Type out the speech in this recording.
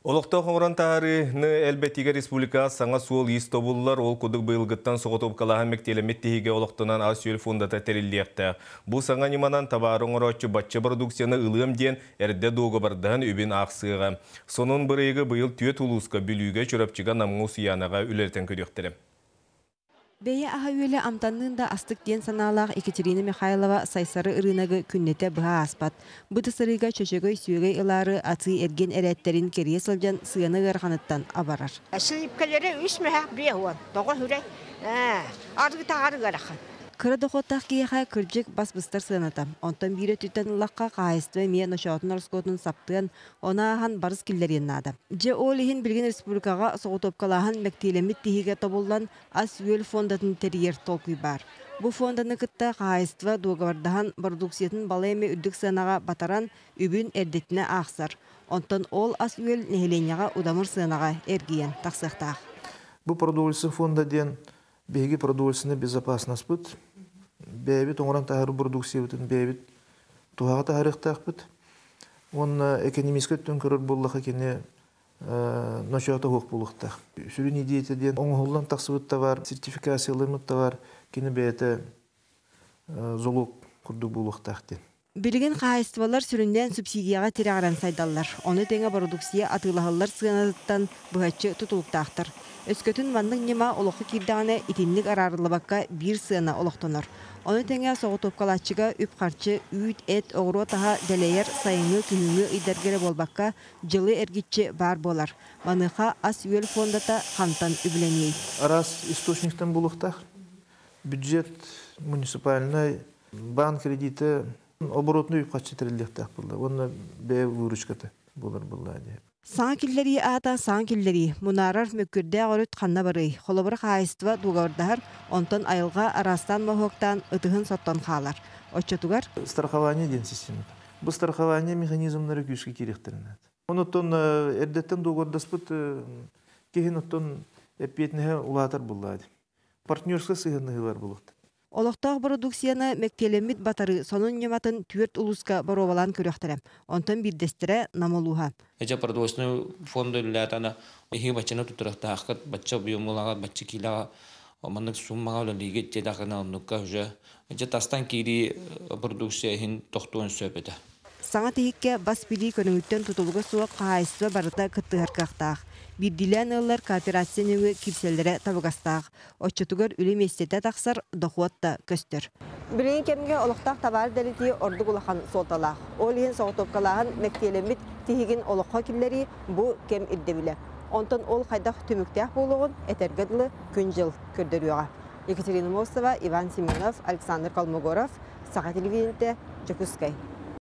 Олықта қоңыран тағарыны әлбәттігі республика саңа суол естобулар ол күдік бұйылғыттан соғытып қалаға мектелеметтіге олықтынан асүйел фондата тәрелдеқті. Бұл саңа неманан табарын ұратшы батчы продукцияны ылым ден әрді доғы бардан өбін ақсыға. Сонын бірегі бұйыл түйет ұлысқа бүліге чөрапчыға намғы сұянаға үлертен көдектірі. Бәйе ағайөлі амтаннында астық ден саналақ Екатерина Михайлова сайсары ырынағы күннете бұға аспат. Бұты сырыға чөшегөй сүйегөй ылары аты әрген әрәттерін керие сылжан сыяны ғарғаныттан абарар. Сылыпкалері үш мәхәк біре хуан, тоғы хүрей, арғы тағары ғарақын. Кыры доқоттақ кейіға күрджік бас-бұстар сыянатам. Онтан бейрі түттен ұлаққа қағайыстығы мен ұшаутын орскотын саптығын, она аған барыз келдерін нады. Же ол ехін білген республикаға соғытопқалаған мәктелемет тегеге тобылдан ас үйел фондатын терьер толқый бар. Бұ фонданы күтті қағайыстығы доғавардаған продукциятын балайме үддік сыянаға батаран үбін әрдетіне ақсар. Онтан ол ас үйел нехеленяға удамыр сыянаға әргейен тақсықтақ. Бұ продукция фонда ден беги продукцияны безопасность бұд. Бәйбіт оңыран тағыры продукция бұтын бәйбіт туғаға тағырықтақ бұд. Он экономискет түнкірір боллаға кені ночуата хоқ болуқтақ. Сүрін идеятеден оңғылдан тақсы бұд тавар, сертификациялар мұд тавар, кені бәйті золуқ күрді болуқтақ ден. Билген қағайыстывалар сүрінден субсидияға тирағаран сайдалар. Оны теңе продукция атылағалар сығанадыттан бұғатчы тұтылықтақтыр. Өскөтін ванның нема олықы кирдағаны итинлік арарылыбаққа бір сығана олықтоныр. Оны теңе соғытопқалатчыға үп қарчы үйт әт оғыру таға дәлейер сайыңы күніңі үйдергері болбаққа жылы әргетчі бар болар. Маныға ас үйел фондата қантан үбіленей. Арас источниктен болуқтақ. Бюджет муниципальный, банк кредиті оборотный үпқатшы тірілдектақ болды. Оны бәй выручкаты болар болды. Саң келлери ата саң келлери мұнарар мөккірді ғырыт қанна бары. Қолыбыр қайыстыва дуғавардағар, онтан айылға арастан махоқтан ұтығын соттан қалар. Отчатугар? Страхование ден система. Бұл страхование механизмлары күшкі керектерінеді. Онытын әрдеттен дуғардаспыт кейін оттан әппетінеге ұлатар болады. Партнерсқа сығынығылар болуқты. Олықтағы продукцияны мәктелемет батары сонын нематын түрт ұлысқа баровалан көріқтірі. Онтан бірдестірі намалуға. Эча продовольственный фонд лятана ихи бачана тутырахта ахкат бача биомулага бача килага маннык суммага лиге тедакана нукка уже эча тастан кири продукция хин тохтуан сөбөтө. Саңа тегекке бас били көнүттен тутулуга суак кайсы барыта кыттыгартактак. Бидилен ыллар кооперациянеге кирселлере табыгастак. Оччутугар үлеместете таксар дохуатта көстөр. Билин кемге олуктак табар делити ордук улахан солталак. Ол ен соотопкалаган мектелемит тигин олукка киллери бу кем иддебиле. Онтон ол кайдак түмүктәк болгон этергедлы күн жыл көрдөрүгө. Екатерина Мосова, Иван Семенов, Александр Колмогоров, Саха телевидениеде, Жакускай.